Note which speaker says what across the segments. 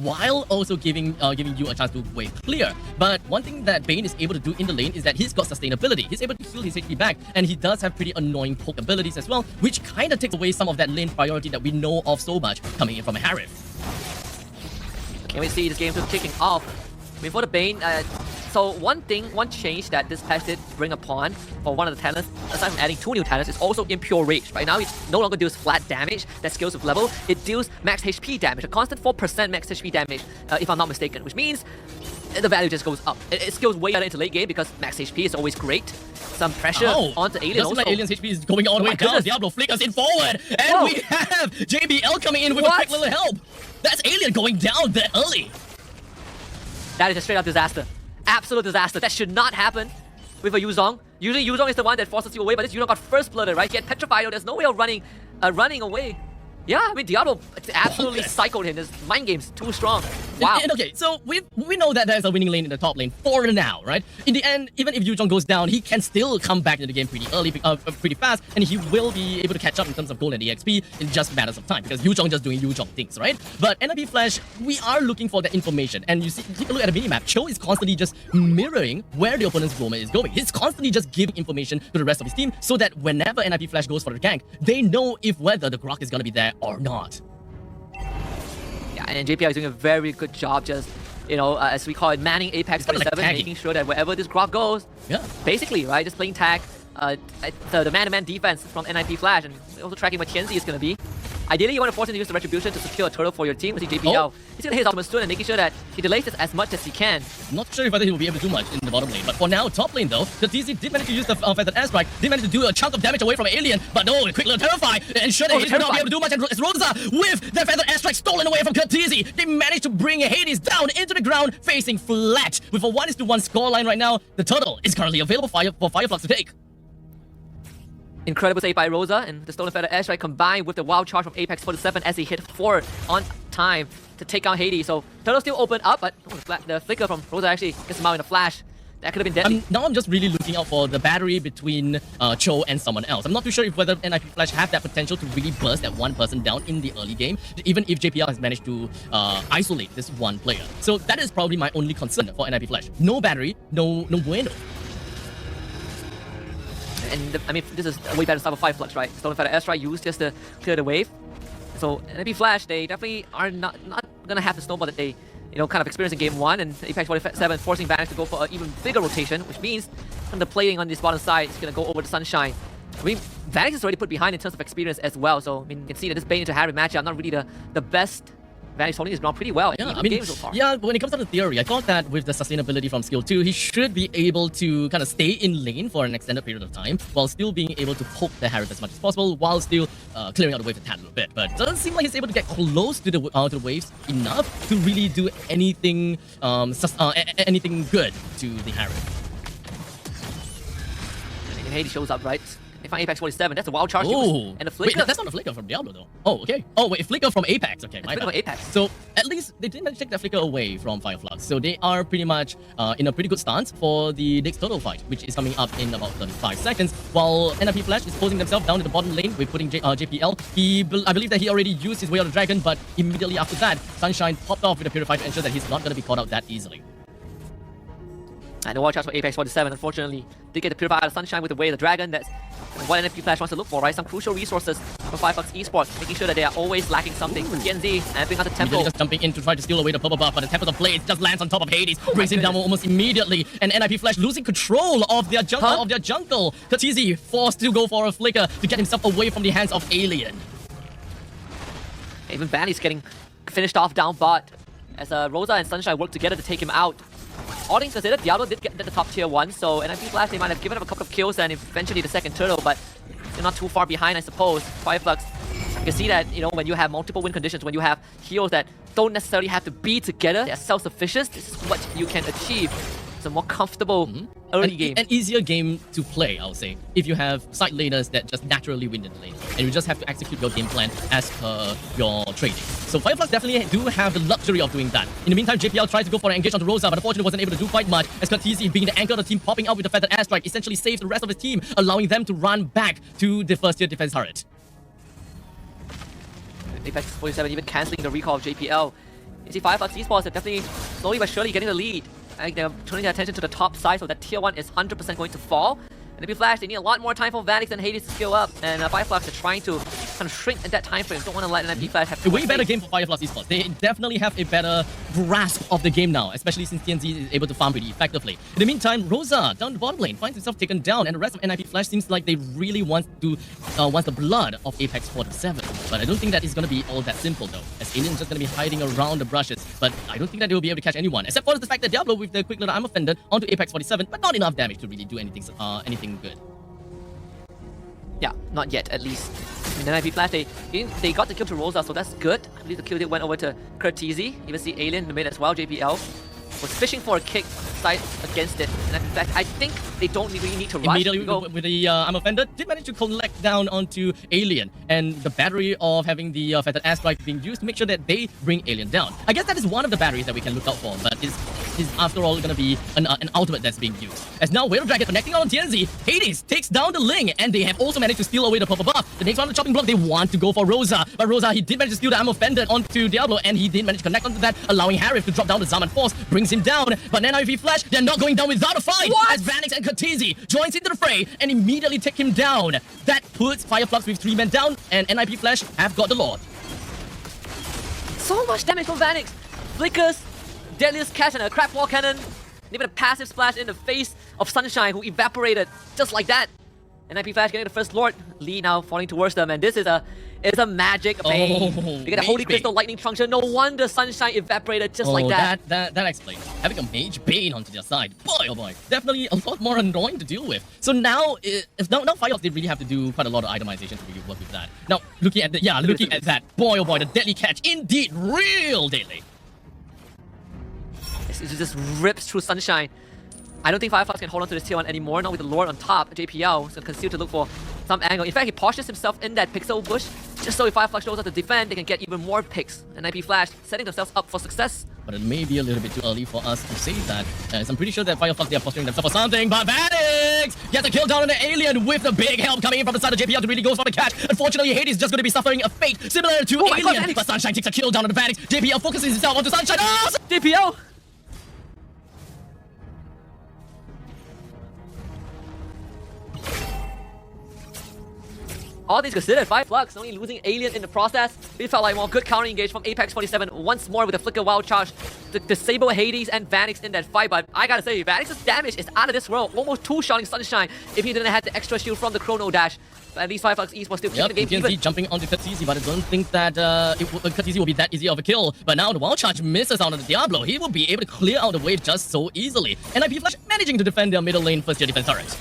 Speaker 1: while also giving you a chance to wave clear. But one thing that Bane is able to do in the lane is that he's got sustainability. He's able to heal his HP back, and he does have pretty annoying poke abilities as well, which kind of takes away some of that lane priority that we know of so much coming in from a Harith.
Speaker 2: Can we see this game just kicking off? Before the Bane, so one change that this patch did bring upon for one of the talents, aside from adding 2 new talents, is also Impure Rage. Right now, it no longer deals flat damage that scales with level. It deals max HP damage, a constant 4% max HP damage, if I'm not mistaken, which means the value just goes up. It scales way better into late game because max HP is always great. Some pressure onto Alien also.
Speaker 1: Like Alien's HP is going all the way down. Diablo flickers in forward, and we have JBL coming in with a quick little help. That's Alien going down that early.
Speaker 2: That is a straight up disaster. Absolute disaster. That should not happen with a Yuzong. Usually Yuzong is the one that forces you away, but this Yuzong got first blooded, right? He had petrified. There's no way of running away. Yeah, I mean, Diablo absolutely psychoed him. His mind game's too strong. Wow.
Speaker 1: And okay, so we know that there's a winning lane in the top lane for now, right? In the end, even if Yuzhong goes down, he can still come back into the game pretty early, pretty fast, and he will be able to catch up in terms of gold and EXP in just matters of time, because Yuzhong just doing Yuzhong things, right? But MLBB Flash, we are looking for that information, and you see, take a look at the minimap. Cho is constantly just mirroring where the opponent's roamer is going. He's constantly just giving information to the rest of his team, so that whenever MLBB Flash goes for the gank, they know if whether the Grok is gonna be there or not.
Speaker 2: Yeah, and JPL is doing a very good job just, you know, as we call it, manning Apex 27, like making sure that wherever this Grok goes, basically, right, just playing tag, the man-to-man defense from NIP Flash, and also tracking what Tianzi is going to be. Ideally, you want to force him to use the Retribution to secure a turtle for your team. See JPL, he's going to hit his ultimate soon and making sure that he delays this as much as he can.
Speaker 1: Not sure whether he will be able to do much in the bottom lane, but for now, top lane though, the TZ did manage to use the Feathered Airstrike, did manage to do a chunk of damage away from Alien, but no, quick little Terrify, ensure that he will not be able to do much, and it's Rosa with the Feathered Airstrike stolen away from Kurtizi. They managed to bring Hades down into the ground, facing flat. With a 1-1 scoreline right now, the turtle is currently available for Fireflux to take.
Speaker 2: Incredible save by Rosa, and the Stolen Feather Airstrike combined with the wild charge from Apex 47 as he hit forward on time to take out Hades. So Turtle still open up, but the flicker from Rosa actually gets him out in a flash. That could have been deadly.
Speaker 1: Now I'm just really looking out for the battery between Cho and someone else. I'm not too sure if whether NIP Flash have that potential to really burst that one person down in the early game, even if JPL has managed to isolate this one player. So that is probably my only concern for NIP Flash. No battery, no bueno.
Speaker 2: And I mean, this is a way better start of Fireflux, right? Stolen Feather Airstrike used just to clear the wave. So NIP Flash, they definitely are not gonna have the snowball that they, you know, kind of experienced in game 1, and Apex 47 forcing Vanish to go for an even bigger rotation, which means the playing on this bottom side is gonna go over the Sunshine. I mean, Vanish is already put behind in terms of experience as well. So I mean, you can see that this Bane into Harry matchup not really the best. Vanish holding his ground pretty well.
Speaker 1: Yeah, I mean, so far. Yeah, when it comes down to theory, I thought that with the sustainability from skill 2, he should be able to kind of stay in lane for an extended period of time while still being able to poke the Harith as much as possible while still clearing out the wave a tad little bit. But it doesn't seem like he's able to get close to the waves enough to really do anything anything good to the Harith.
Speaker 2: And Hades shows up, right? They find Apex 47. That's a wild charge.
Speaker 1: And
Speaker 2: a flicker.
Speaker 1: Wait, that's not a flicker from Diablo though. Oh, okay. Oh, wait, flicker from Apex. Okay, my bad.
Speaker 2: From Apex.
Speaker 1: So at least they didn't manage to take that flicker away from Fireflux. So they are pretty much in a pretty good stance for the next turtle fight, which is coming up in about 35 seconds. While NIP Flash is posing themselves down in the bottom lane with putting JPL. I believe that he already used his Way of the Dragon, but immediately after that, Sunshine popped off with a Purify to ensure that he's not going to be caught out that easily.
Speaker 2: And the watch out for Apex 47, unfortunately, did get the Purify out of Sunshine with the Way of the Dragon. That's what NFP Flash wants to look for, right? Some crucial resources for Flux Esports, making sure that they are always lacking something. TNZ and bring out the Temple.
Speaker 1: Just jumping in to try to steal away the purple buff, but the Temple of Blades just lands on top of Hades, brings him down almost immediately. And NIP Flash losing control of their jungle. Kurtizi forced to go for a flicker to get himself away from the hands of Alien.
Speaker 2: Even Banny's getting finished off down bot as Rosa and Sunshine work together to take him out. All things considered, Diablo did get the top tier 1, so NIP Flash, they might have given up a couple of kills and eventually the second turtle, but they're not too far behind, I suppose. Fireflux, you can see that, you know, when you have multiple win conditions, when you have heroes that don't necessarily have to be together, they're self-sufficient, this is what you can achieve. It's a more comfortable early game.
Speaker 1: An easier game to play, I would say, if you have side laners that just naturally win in the lane, and you just have to execute your game plan as per your trading. So Fireflux definitely do have the luxury of doing that. In the meantime, JPL tried to go for an engage onto Rosa, but unfortunately wasn't able to do quite much, as Kurtizi, being the anchor of the team, popping out with the Feathered Airstrike, essentially saves the rest of his team, allowing them to run back to the first tier defense turret.
Speaker 2: Apex 47 even cancelling the recall of JPL. You see Flux Esports are definitely slowly but surely getting the lead. They're turning their attention to the top side, so that tier 1 is 100% going to fall. And if you flash, they need a lot more time for Vanix and Hades to skill up. And Fireflux are trying to kind of shrink in that time frame. Don't want to let NIP Flash have
Speaker 1: a way better game for Fireflux Esports. They definitely have a better grasp of the game now, especially since TNZ is able to farm pretty effectively. In the meantime, Rosa down the bottom lane finds himself taken down, and the rest of NIP Flash seems like they really want the blood of Apex 47. But I don't think that is going to be all that simple though, as Alien's just going to be hiding around the brushes. But I don't think that they will be able to catch anyone, except for the fact that Diablo with the quick little armor fender onto Apex 47, but not enough damage to really do anything good.
Speaker 2: Yeah, not yet, at least. I mean, NIP Flash, they got the kill to Rosa, so that's good. I believe the kill went over to Curtizi. Even see Alien in the mid as well. JPL was fishing for a kick side against it. And in fact, I think they don't really need to rush.
Speaker 1: Immediately with the armor fender, did manage to collect down onto Alien. And the battery of having the Feathered Airstrike being used to make sure that they bring Alien down. I guess that is one of the batteries that we can look out for, but is after all going to be an ultimate that's being used. As now Whale Dragon connecting on TNZ, Hades takes down the Ling, and they have also managed to steal away the purple buff. The next one on the chopping block, they want to go for Rosa, but Rosa, he did manage to steal the armor fender onto Diablo, and he did manage to connect onto that, allowing Harif to drop down the Zaman Force, brings him down. But NIP Flash, they're not going down without a fight.
Speaker 2: What?
Speaker 1: As Vanix and Curtizi joins into the fray and immediately take him down. That puts Fireflux with 3 men down, and NIP Flash have got the Lord.
Speaker 2: So much damage from Vanix. Flickers, Deadliest Catch, and a crab wall cannon. Even a passive splash in the face of Sunshine, who evaporated just like that. NIP Flash getting the first Lord. Lee now falling towards them, and this is a magic bane. You get a Holy Crystal Lightning Truncheon. No wonder Sunshine evaporated just like that.
Speaker 1: That explains. Having a Mage Bane onto their side. Boy, oh boy. Definitely a lot more annoying to deal with. So now, now Fireflux, they really have to do quite a lot of itemization to really work with that. Now, looking at that. Boy, oh boy, the Deadly Catch. Indeed, real deadly.
Speaker 2: It just rips through Sunshine. I don't think Fireflux can hold on to this tier 1 anymore, not with the Lord on top. JPL is going to continue to look for some angle. In fact, he poshes himself in that pixel bush, just so if Fireflux shows up to defend, they can get even more picks. And NIP Flash setting themselves up for success.
Speaker 1: But it may be a little bit too early for us to say that, as I'm pretty sure that Fireflux, they are posturing themselves for something. But Vanix gets a kill down on the Alien with the big help coming in from the side of JPL to really go for the catch. Unfortunately, Hades is just going to be suffering a fate similar to Alien. But Sunshine takes a kill down on the Vanix. JPL focuses himself onto Sunshine. Oh!
Speaker 2: JPL! All things considered, Fireflux only losing Alien in the process. We felt like more good counter engage from Apex 47 once more with the Flicker Wild Charge to disable Hades and Vanix in that fight. But I gotta say, Vanix's damage is out of this world. Almost 2-shotting Sunshine if he didn't have the extra shield from the Chrono Dash. But at least Flux Esports still keeping the game even.
Speaker 1: Jumping onto Curtizi, but I don't think that Curtizi will be that easy of a kill. But now the Wild Charge misses out on the Diablo. He will be able to clear out the wave just so easily. NIP Flash managing to defend their middle lane first tier defense turret.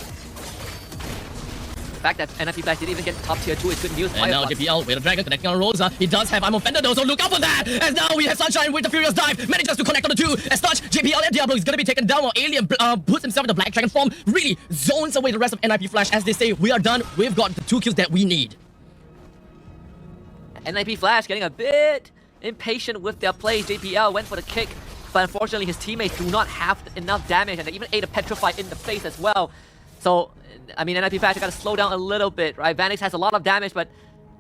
Speaker 2: The fact that NIP Flash didn't even get top tier 2 is good news.
Speaker 1: And now JPL with a dragon connecting on Rosa. He does have Armor Fender though, so look out for that! As now we have Sunshine with the Furious Dive, manages to connect on the 2. As such, JPL and Diablo is gonna be taken down while Alien puts himself in the Black Dragon form, really zones away the rest of NIP Flash as they say, we are done, we've got the 2 kills that we need.
Speaker 2: NIP Flash getting a bit impatient with their play. JPL went for the kick, but unfortunately his teammates do not have enough damage, and they even ate a Petrify in the face as well. So, I mean, NIP Flash got to slow down a little bit, right? Vanix has a lot of damage, but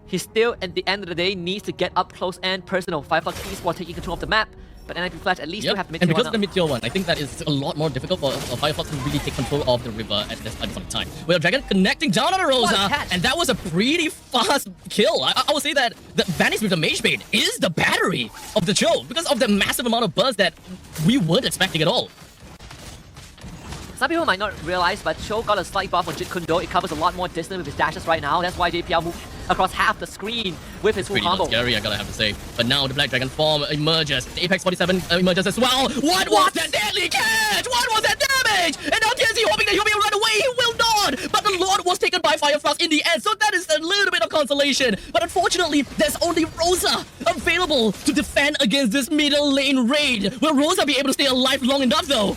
Speaker 2: he still, at the end of the day, needs to get up close and personal. Flux Esports taking control of the map, but NIP Flash at least still have mid-tier 1.
Speaker 1: And because of the mid-tier 1, I think that is a lot more difficult for Fireflux to really take control of the river at this point in time. Well, Dragon connecting down on the Rosa, and that was a pretty fast kill. I would say that the Vanix with the Mage Bane is the battery of the show because of the massive amount of burst that we weren't expecting at all.
Speaker 2: Some people might not realize, but Cho got a slight buff on Jit Kundo. It covers a lot more distance with his dashes right now. That's why JPL moved across half the screen with his full combo.
Speaker 1: Pretty scary, I gotta have to say. But now the Black Dragon form emerges. The Apex 47 emerges as well. What was that deadly catch? What was that damage? And now TNZ hoping that he'll be able to run away. He will not. But the Lord was taken by Fireflux in the end. So that is a little bit of consolation. But unfortunately, there's only Rosa available to defend against this middle lane raid. Will Rosa be able to stay alive long enough though?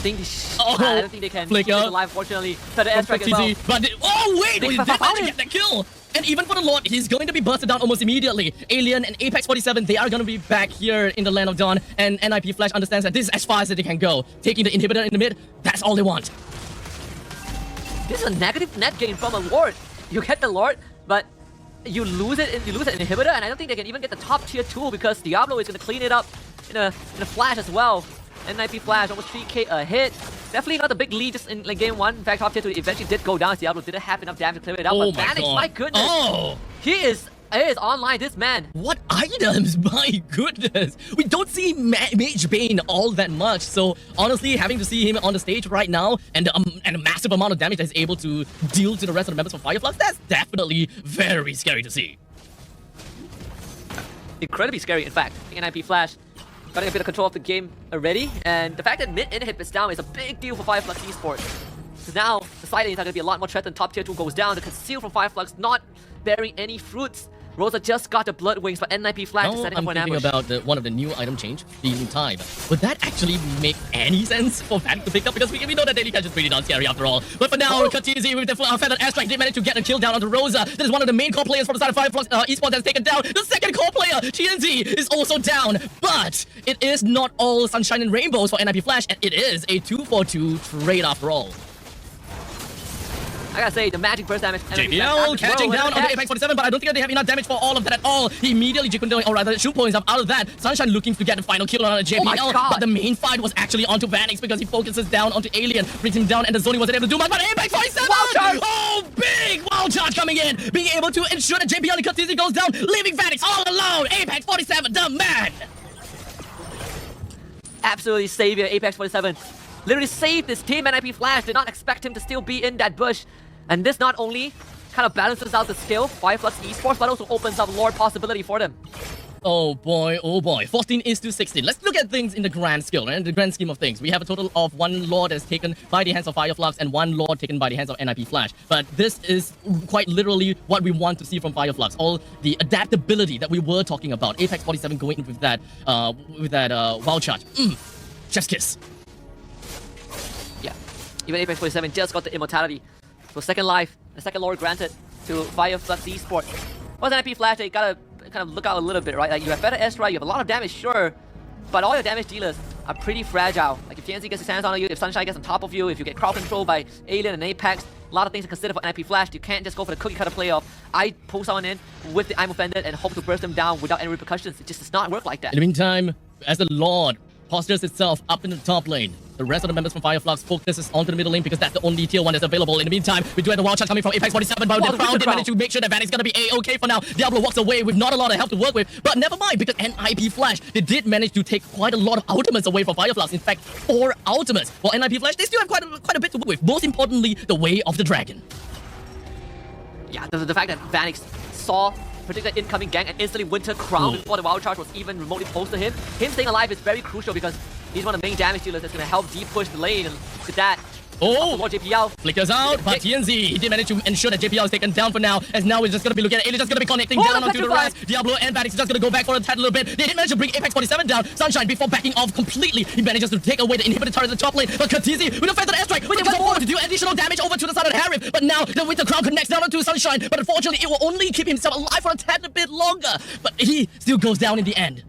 Speaker 2: I don't think they can keep it alive, fortunately. So the airstrike as well.
Speaker 1: But oh wait, he did manage to get that kill! And even for the Lord, he's going to be bursted down almost immediately. Alien and Apex 47, they are going to be back here in the Land of Dawn. And NIP Flash understands that this is as far as they can go. Taking the inhibitor in the mid, that's all they want.
Speaker 2: This is a negative net gain from a Lord. You get the Lord, but you lose an inhibitor, and I don't think they can even get the top tier 2 because Diablo is going to clean it up in a flash as well. NIP flash, almost 3k ahead. Definitely not a big lead just in like game 1. In fact, top tier 2 eventually did go down. Diablo didn't have enough damage to clear it out.
Speaker 1: Oh
Speaker 2: but
Speaker 1: my
Speaker 2: Vanix,
Speaker 1: god.
Speaker 2: my goodness.
Speaker 1: Oh!
Speaker 2: He is online, this man.
Speaker 1: What items? My goodness. We don't see Mage Bane all that much. So honestly, having to see him on the stage right now and a massive amount of damage that he's able to deal to the rest of the members of Fireflux, that's definitely very scary to see.
Speaker 2: Incredibly scary, in fact. NIP flash got a bit of control of the game already, and the fact that mid inhib is down is a big deal for Flux Esports. So now the side lanes are going to be a lot more threatened. Top tier 2 goes down. The conceal from Flux not bearing any fruits. Rosa just got the blood wings, but NIP flash is setting up for an ambush.
Speaker 1: I'm thinking about one of the new item change, the time. Would that actually make any sense for Vanix to pick up? Because we know that daily catch is pretty darn scary after all. But for now, Katizi with the feathered airstrike did manage to get a kill down onto Rosa. That is one of the main core players from the side of Fireflux Esports that's taken down. The second core player, TNZ, is also down. But it is not all sunshine and rainbows for NIP Flash, and it is a 2-for-2 trade after all.
Speaker 2: I gotta say, the magic burst damage.
Speaker 1: JPL catching down on the Apex 47, but I don't think they have enough damage for all of that at all. He immediately doing, or rather, shoot points up out of that. Sunshine looking to get the final kill on a JPL, but the main fight was actually onto Vanix because he focuses down onto Alien, brings him down, and the Zoni wasn't able to do much. But Apex 47! Oh, big wild charge coming in, being able to ensure that JPL and Katizi goes down, leaving Vanix all alone. Apex 47, the man!
Speaker 2: Absolutely savior, Apex 47. Literally saved this team. NIP Flash did not expect him to still be in that bush. And this not only kind of balances out the skill, Flux Esports, but also opens up Lord possibility for them.
Speaker 1: Oh boy, 14:16. Let's look at things in the grand scale, right? In the grand scheme of things. We have a total of 1 Lord that's taken by the hands of Fireflux and 1 Lord taken by the hands of NIP Flash. But this is quite literally what we want to see from Fireflux. All the adaptability that we were talking about. Apex 47 going in with that wild charge. Chef's kiss.
Speaker 2: Yeah, even Apex 47 just got the immortality. So second life, the second Lord granted to Flux Esports. Well, NIP Flash, they gotta kind of look out a little bit, right? Like, you have better S-Strike, you have a lot of damage, sure, but all your damage dealers are pretty fragile. Like, if TNC gets his hands on you, if Sunshine gets on top of you, if you get crowd control by Alien and Apex, a lot of things to consider for NIP Flash. You can't just go for the cookie cutter play of I pull someone in with the I'm offended and hope to burst them down without any repercussions. It just does not work like that.
Speaker 1: In the meantime, as the Lord postures itself up in the top lane, the rest of the members from Fireflux focuses onto the middle lane because that's the only tier 1 that's available. In the meantime, we do have the wild charge coming from Apex 47, but the Crown did manage to make sure that Vanix gonna be A-okay for now. Diablo walks away with not a lot of help to work with, but never mind, because NIP Flash, they did manage to take quite a lot of ultimates away from Fireflux. In fact, 4 ultimates. For NIP Flash, they still have quite a bit to work with. Most importantly, the Way of the Dragon.
Speaker 2: Yeah, the fact that Vanix saw predicted incoming gank and instantly Winter Crown before the wild charge was even remotely close to him. Him staying alive is very crucial because he's one of the main damage dealers that's going to help deep push the lane, and look at that.
Speaker 1: Oh,
Speaker 2: JPL
Speaker 1: flickers out, but TNZ, he did manage to ensure that JPL is taken down for now, as now we're just going to be looking at Alien, just going to be connecting down onto the rest. Diablo and Vanix is just going to go back for a tad little bit. They did manage to bring Apex 47 down. Sunshine, before backing off completely, he manages to take away the inhibitor turret at the top lane, but Katizi with a feathered airstrike, with to do additional damage over to the side of the Harif, but now the Winter Crown connects down onto Sunshine, but unfortunately it will only keep himself alive for a tad bit longer, but he still goes down in the end.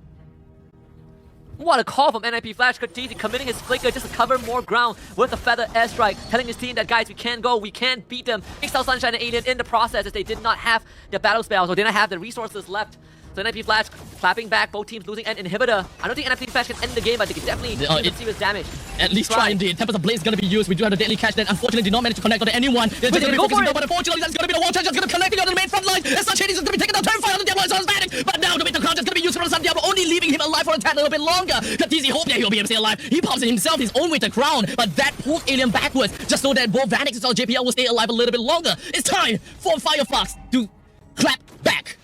Speaker 2: What a call from NIP Flash. Katizi committing his flicker just to cover more ground with a feather airstrike, telling his team that, guys, we can go, we can beat them. Takes out Sunshine and Alien in the process as they did not have the battle spells or didn't have the resources left. So NIP Flash clapping back, both teams losing an inhibitor. I don't think NIP Flash can end the game, but they can definitely do some serious damage.
Speaker 1: At least try indeed. Tempest of Blaze is going to be used. We do have the daily catch that unfortunately did not manage to connect on anyone. They're just going to be focusing down, but unfortunately that's going to be the wall charge just going to connect on the main front line. And Sunshine is going to be taking down turn fire on the Diablo as well as Vanix. But now the Winter Crown is going to be used from the Sun Diablo, only leaving him alive for a tad little bit longer. Katizi hoped that he'll be able to stay alive. He pops in himself his own Winter Crown, but that pulled Alien backwards just so that both Vanix as well as JPL will stay alive a little bit longer. It's time for Fireflux to clap back.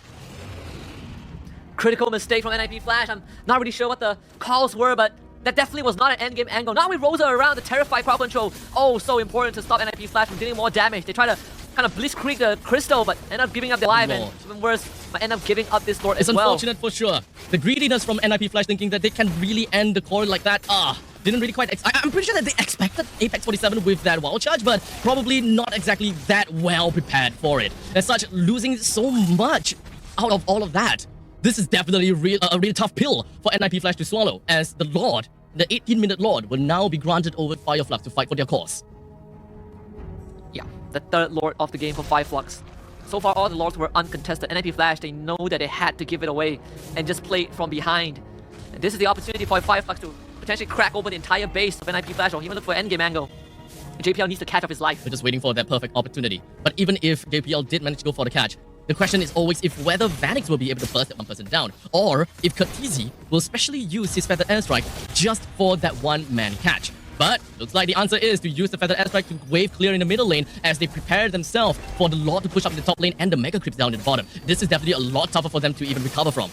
Speaker 2: Critical mistake from NIP Flash. I'm not really sure what the calls were, but that definitely was not an endgame angle. Now with Rosa around to terrify crowd control. Oh, so important to stop NIP Flash from dealing more damage. They try to kind of blitzkrieg the crystal, but end up giving up their life, and even worse, might end up giving up this Lord as well.
Speaker 1: It's unfortunate for sure. The greediness from NIP Flash thinking that they can really end the core like that, didn't really quite... I'm pretty sure that they expected Apex 47 with that wild charge, but probably not exactly that well prepared for it. As such, losing so much out of all of that. This is definitely a really tough pill for NIP Flash to swallow, as the Lord, the 18-minute Lord, will now be granted over Fireflux to fight for their cause.
Speaker 2: Yeah, the third Lord of the game for Fireflux. So far, all the logs were uncontested. NIP Flash, they know that they had to give it away and just play from behind. And this is the opportunity for Fireflux to potentially crack open the entire base of NIP Flash or even look for endgame angle. JPL needs to catch up his life.
Speaker 1: We're just waiting for that perfect opportunity. But even if JPL did manage to go for the catch, the question is always if whether Vanix will be able to burst that one person down, or if Katizi will specially use his Feather Airstrike just for that one-man catch. But looks like the answer is to use the Feather Airstrike to wave clear in the middle lane as they prepare themselves for the Lord to push up in the top lane and the Mega Creeps down in the bottom. This is definitely a lot tougher for them to even recover from.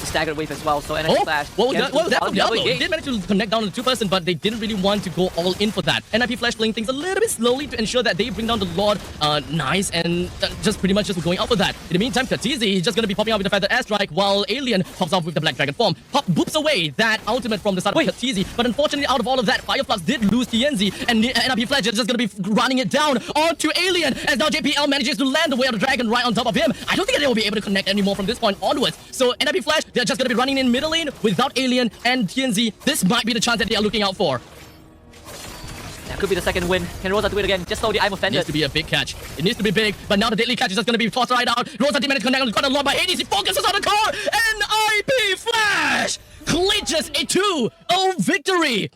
Speaker 2: Staggered wave as well, so NIP Flash.
Speaker 1: That's from Diablo. They did manage to connect down to the 2-person, but they didn't really want to go all in for that. NIP Flash playing things a little bit slowly to ensure that they bring down the Lord nice and just pretty much just going out for that. In the meantime, Katizi is just going to be popping out with the Feather Airstrike while Alien pops off with the Black Dragon form. Pop boops away that ultimate from the side of Katizi, but unfortunately out of all of that, Fireflux did lose TNZ and NIP Flash is just going to be running it down onto Alien as now JPL manages to land the way of the dragon right on top of him. I don't think they will be able to connect anymore from this point onwards. So NIP Flash, they're just going to be running in middle lane without Alien and TNZ. This might be the chance that they are looking out for.
Speaker 2: That could be the second win. Can Rosa do it again? Just slowly, I'm offended.
Speaker 1: It needs to be a big catch. It needs to be big, but now the deadly catch is just going to be tossed right out. Rosa did manage to connect, got a lot by Hades. He focuses on the core, and NIP Flash clinches a 2-0 victory.